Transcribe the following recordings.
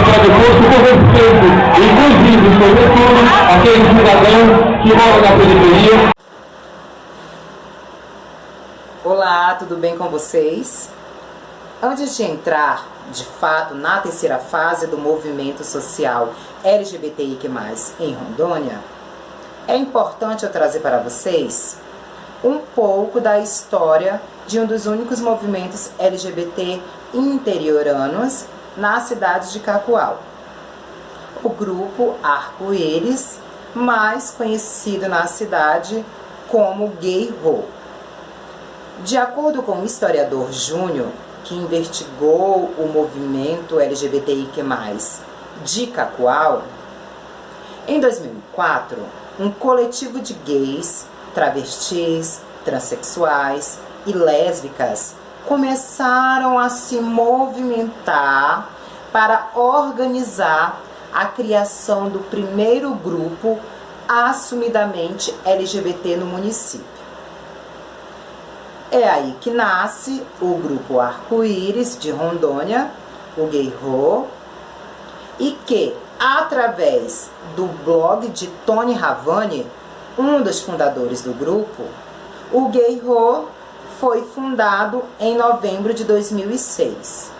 episódio fosse com respeito, inclusive, sobretudo, aqueles cidadãos que moram na periferia. Olá, tudo bem com vocês? Antes de entrar, de fato, na terceira fase do movimento social LGBTIQ+, em Rondônia, é importante eu trazer para vocês um pouco da história de um dos únicos movimentos LGBT interioranos na cidade de Cacoal. O grupo Arco-Íris, mais conhecido na cidade como Gay Ho. De acordo com o historiador Júnior, que investigou o movimento LGBTIQ+, de Cacoal, em 2004, um coletivo de gays, travestis, transexuais e lésbicas começaram a se movimentar para organizar a criação do primeiro grupo assumidamente LGBT no município. É aí que nasce o grupo Arco-Íris de Rondônia, o Gay Ho, e que, através do blog de Tony Ravani, um dos fundadores do grupo, o Gay Ho foi fundado em novembro de 2006,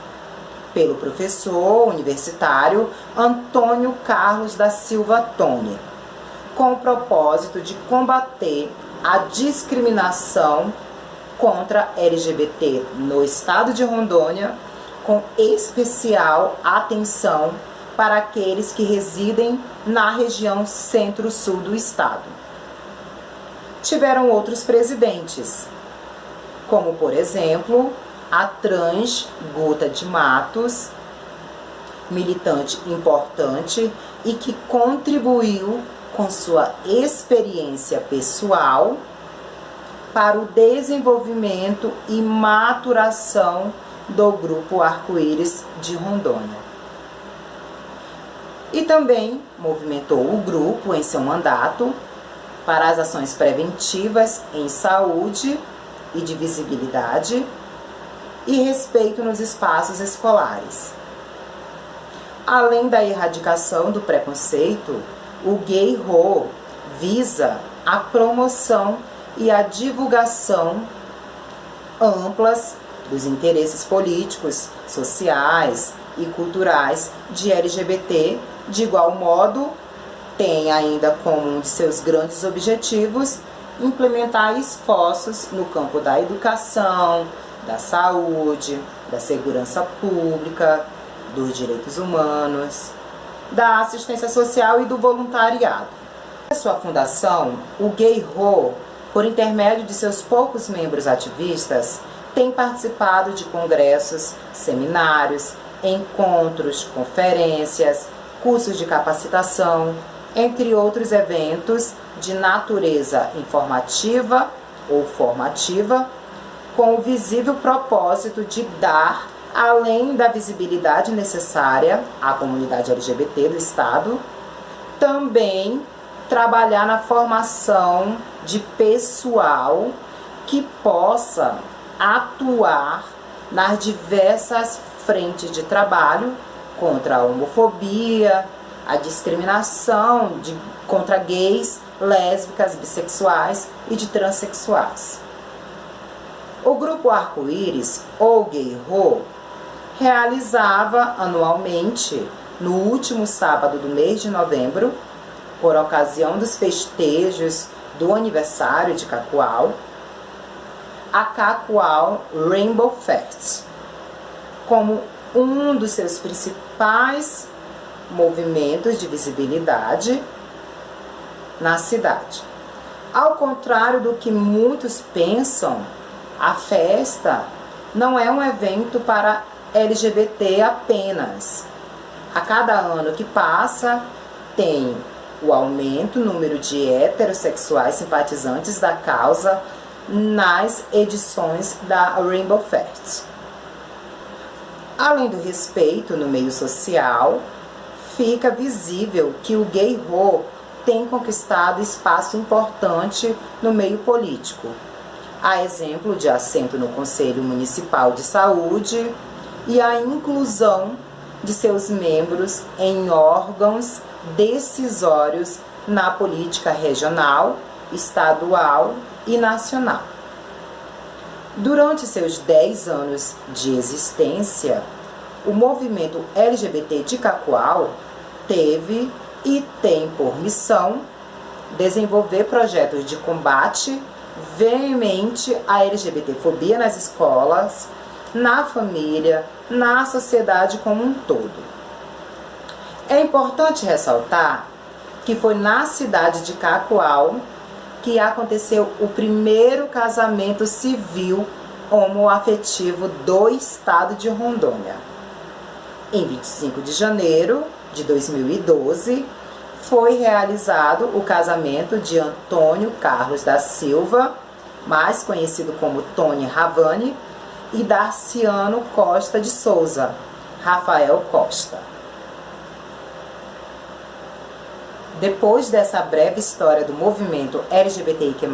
pelo professor universitário Antônio Carlos da Silva Tony, com o propósito de combater a discriminação contra LGBT no estado de Rondônia, com especial atenção para aqueles que residem na região centro-sul do estado. Tiveram outros presidentes, como, por exemplo, a trans Guta de Matos, militante importante e que contribuiu com sua experiência pessoal para o desenvolvimento e maturação do grupo Arco-Íris de Rondônia. E também movimentou o grupo em seu mandato para as ações preventivas em saúde e de visibilidade e respeito nos espaços escolares. Além da erradicação do preconceito, o Gay Ho visa a promoção e a divulgação amplas dos interesses políticos, sociais e culturais de LGBT. De igual modo, tem ainda como um de seus grandes objetivos implementar esforços no campo da educação, da saúde, da segurança pública, dos direitos humanos, da assistência social e do voluntariado. Na sua fundação, o Gay Ho, por intermédio de seus poucos membros ativistas, tem participado de congressos, seminários, encontros, conferências, cursos de capacitação, entre outros eventos de natureza informativa ou formativa, com o visível propósito de dar, além da visibilidade necessária à comunidade LGBT do Estado, também trabalhar na formação de pessoal que possa atuar nas diversas frentes de trabalho contra a homofobia, a discriminação contra gays, lésbicas, bissexuais e de transexuais. O grupo Arco-Íris, ou Gay Ho, realizava anualmente, no último sábado do mês de novembro, por ocasião dos festejos do aniversário de Cacoal, a Cacoal Rainbow Fest, como um dos seus principais movimentos de visibilidade na cidade. Ao contrário do que muitos pensam, a festa não é um evento para LGBT apenas. A cada ano que passa, tem o aumento no número de heterossexuais simpatizantes da causa nas edições da Rainbow Fest. Além do respeito no meio social, fica visível que o Gay Ho tem conquistado espaço importante no meio político, a exemplo de assento no Conselho Municipal de Saúde e a inclusão de seus membros em órgãos decisórios na política regional, estadual e nacional. Durante seus 10 anos de existência, o movimento LGBT de Cacoal teve e tem por missão desenvolver projetos de combate veemente à LGBTfobia nas escolas, na família, na sociedade como um todo. É importante ressaltar que foi na cidade de Cacoal que aconteceu o primeiro casamento civil homoafetivo do estado de Rondônia. Em 25 de janeiro de 2012, foi realizado o casamento de Antônio Carlos da Silva, mais conhecido como Tony Ravani, e Darciano Costa de Souza, Rafael Costa. Depois dessa breve história do movimento LGBTIQ+,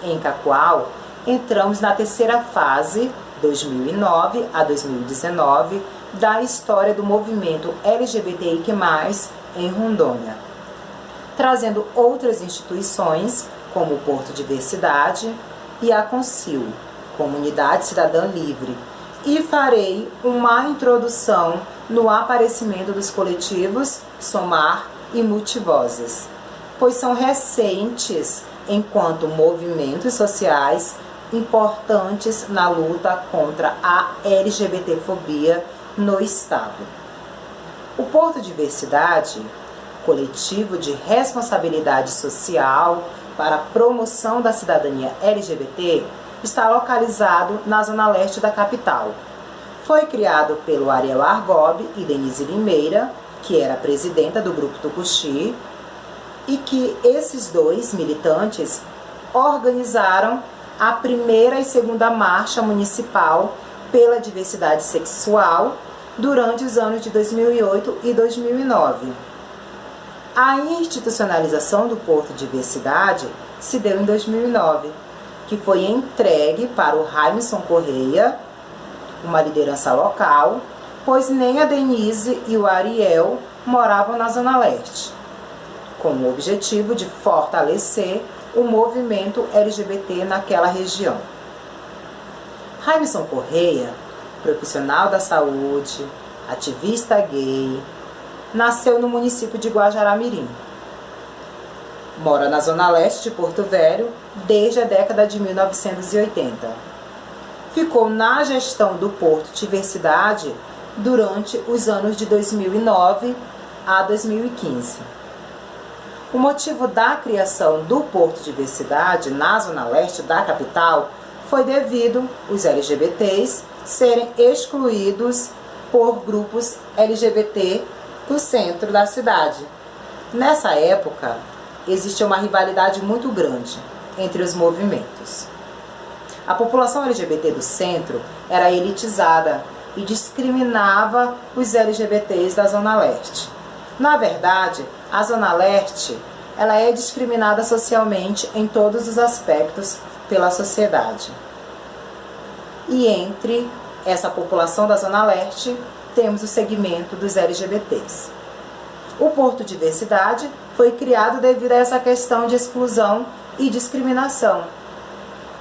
em Cacoal, entramos na terceira fase, 2009 a 2019, da história do movimento LGBTIQ+, em Rondônia, trazendo outras instituições, como o Porto Diversidade e a Concil, Comunidade Cidadã Livre, e farei uma introdução no aparecimento dos coletivos Somar e Multivozes, pois são recentes enquanto movimentos sociais importantes na luta contra a LGBTfobia no Estado. O Porto Diversidade, coletivo de responsabilidade social para a promoção da cidadania LGBT, está localizado na zona leste da capital. Foi criado pelo Ariel Argob e Denise Limeira, que era presidenta do Grupo Tucuxi, e que esses dois militantes organizaram a primeira e segunda marcha municipal pela diversidade sexual durante os anos de 2008 e 2009. A institucionalização do Porto Diversidade se deu em 2009, que foi entregue para o Raimson Correia, uma liderança local, pois nem a Denise e o Ariel moravam na Zona Leste, com o objetivo de fortalecer o movimento LGBT naquela região. Raimson Correia, profissional da saúde, ativista gay, nasceu no município de Guajará-Mirim. Mora na Zona Leste de Porto Velho desde a década de 1980. Ficou na gestão do Porto Diversidade durante os anos de 2009 a 2015. O motivo da criação do Porto Diversidade na Zona Leste da capital foi devido os LGBTs serem excluídos por grupos LGBT do centro da cidade. Nessa época, existia uma rivalidade muito grande entre os movimentos. A população LGBT do centro era elitizada e discriminava os LGBTs da Zona Leste. Na verdade, a Zona Leste ela é discriminada socialmente em todos os aspectos pela sociedade. E entre essa população da Zona Leste, temos o segmento dos LGBTs. O Porto Diversidade foi criado devido a essa questão de exclusão e discriminação,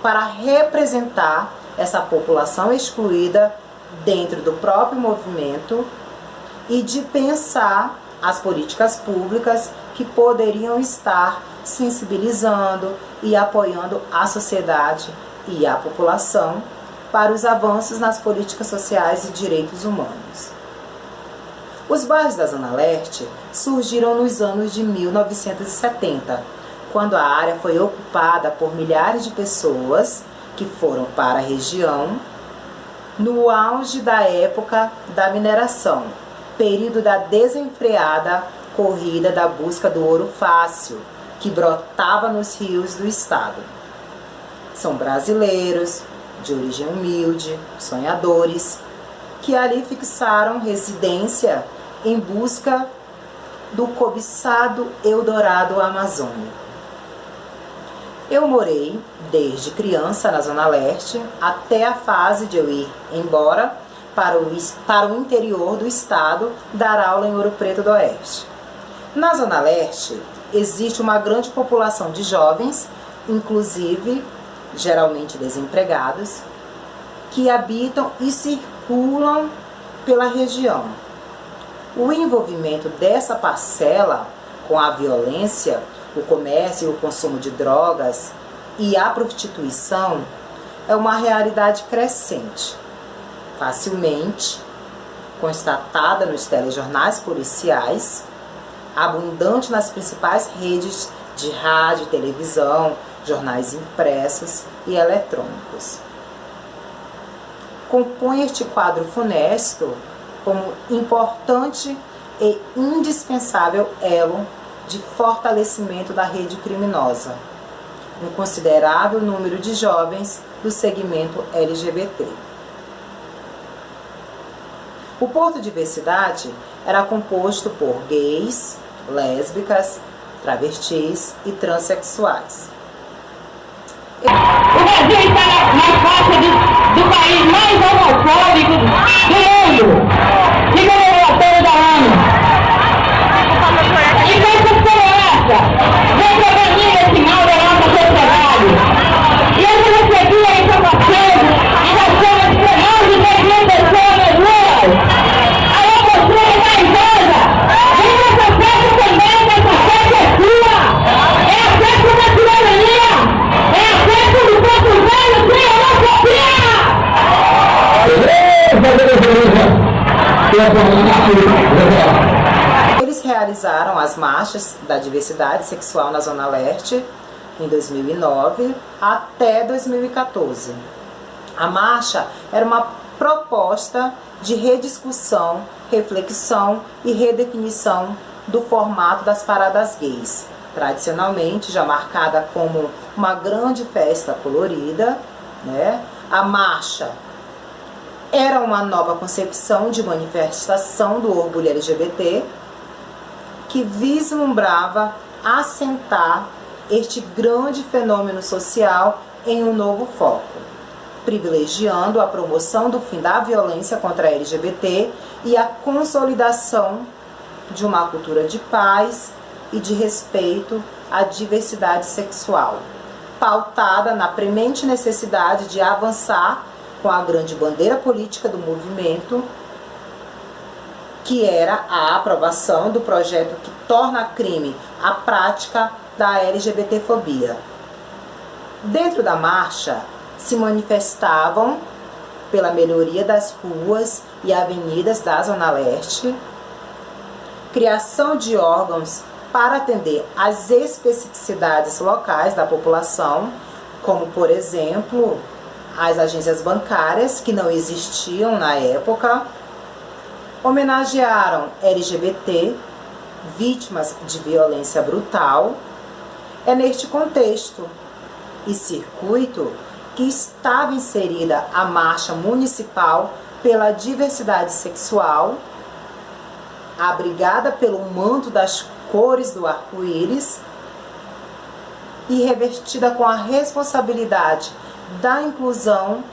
para representar essa população excluída dentro do próprio movimento e de pensar as políticas públicas que poderiam estar sensibilizando e apoiando a sociedade e a população para os avanços nas políticas sociais e direitos humanos. Os bairros da Zona Leste surgiram nos anos de 1970, quando a área foi ocupada por milhares de pessoas que foram para a região no auge da época da mineração, período da desenfreada corrida da busca do ouro fácil, que brotava nos rios do estado. São brasileiros, de origem humilde, sonhadores, que ali fixaram residência em busca do cobiçado Eldorado amazônico. Eu morei desde criança na Zona Leste até a fase de eu ir embora para o interior do estado dar aula em Ouro Preto do Oeste. Na Zona Leste, existe uma grande população de jovens, inclusive, geralmente desempregados, que habitam e circulam pela região. O envolvimento dessa parcela com a violência, o comércio e o consumo de drogas e a prostituição é uma realidade crescente, facilmente constatada nos telejornais policiais, abundante nas principais redes de rádio, televisão, jornais impressos e eletrônicos. Compõe este quadro funesto como importante e indispensável elo de fortalecimento da rede criminosa, um considerável número de jovens do segmento LGBT. O Porto Diversidade era composto por gays, lésbicas, travestis e transexuais. O Brasil está na faixa do país mais homofóbico do mundo, segundo o relatório da ONU. E com segurança, vem prevenir esse mal da nossa sociedade. E eu recebi a informação e nós somos mais de 10 mil pessoas nas ruas. Alô, você está em casa? Vem nessa festa também, que essa festa é sua. É a festa da cidadania. É a festa do Porto Velho sem homofobia. Eles realizaram as marchas da diversidade sexual na Zona Leste em 2009 até 2014. A marcha era uma proposta de rediscussão, reflexão e redefinição do formato das paradas gays, tradicionalmente já marcada como uma grande festa colorida, né? A marcha era uma nova concepção de manifestação do orgulho LGBT que vislumbrava assentar este grande fenômeno social em um novo foco, privilegiando a promoção do fim da violência contra a LGBT e a consolidação de uma cultura de paz e de respeito à diversidade sexual, pautada na premente necessidade de avançar com a grande bandeira política do movimento, que era a aprovação do projeto que torna crime a prática da LGBTfobia. Dentro da marcha, se manifestavam pela melhoria das ruas e avenidas da Zona Leste, criação de órgãos para atender às especificidades locais da população, como, por exemplo, as agências bancárias, que não existiam na época, homenagearam LGBT, vítimas de violência brutal. É neste contexto e circuito que estava inserida a Marcha Municipal pela Diversidade Sexual, abrigada pelo manto das cores do arco-íris e revestida com a responsabilidade da inclusão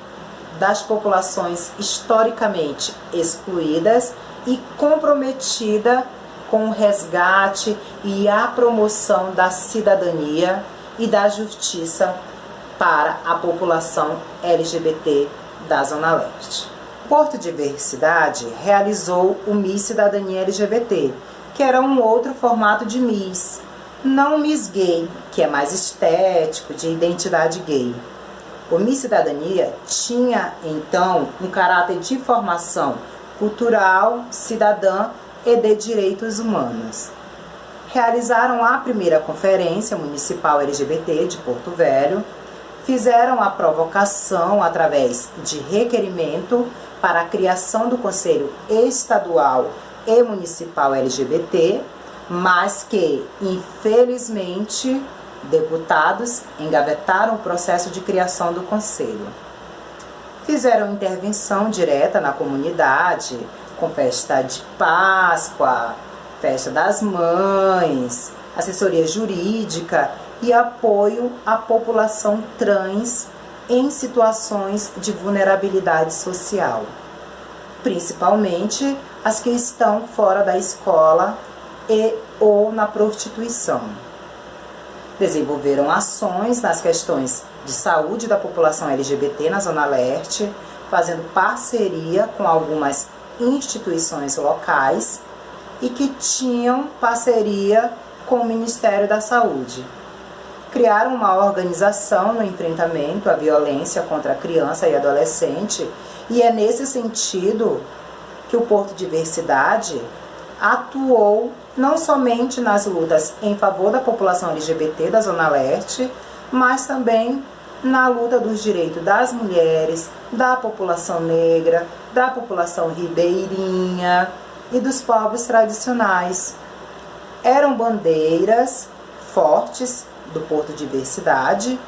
das populações historicamente excluídas e comprometida com o resgate e a promoção da cidadania e da justiça para a população LGBT da Zona Leste. O Porto Diversidade realizou o Miss Cidadania LGBT, que era um outro formato de Miss, não Miss Gay, que é mais estético, de identidade gay. O Miss Cidadania tinha, então, um caráter de formação cultural, cidadã e de direitos humanos. Realizaram a primeira Conferência Municipal LGBT de Porto Velho, fizeram a provocação através de requerimento para a criação do Conselho Estadual e Municipal LGBT, mas que, infelizmente, deputados engavetaram o processo de criação do Conselho. Fizeram intervenção direta na comunidade, com festa de Páscoa, festa das mães, assessoria jurídica e apoio à população trans em situações de vulnerabilidade social. principalmente as que estão fora da escola e ou na prostituição. Desenvolveram ações nas questões de saúde da população LGBT na Zona Leste, fazendo parceria com algumas instituições locais e que tinham parceria com o Ministério da Saúde. Criaram uma organização no enfrentamento à violência contra a criança e adolescente, e é nesse sentido que o Porto Diversidade atuou não somente nas lutas em favor da população LGBT da Zona Leste, mas também na luta dos direitos das mulheres, da população negra, da população ribeirinha e dos povos tradicionais. Eram bandeiras fortes do Porto Diversidade,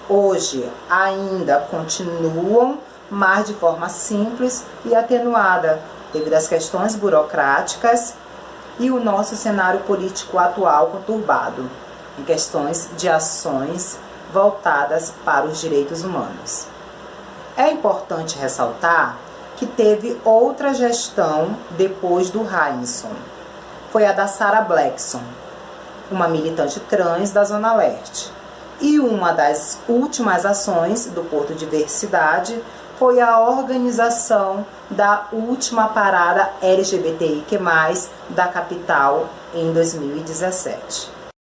hoje ainda continuam, mas de forma simples e atenuada, devido às questões burocráticas e o nosso cenário político atual conturbado, em questões de ações voltadas para os direitos humanos. É importante ressaltar que teve outra gestão depois do Rainson. Foi a da Sarah Blackson, uma militante trans da Zona Leste. E uma das últimas ações do Porto Diversidade foi a organização da última parada LGBTIQ+, da capital em 2017.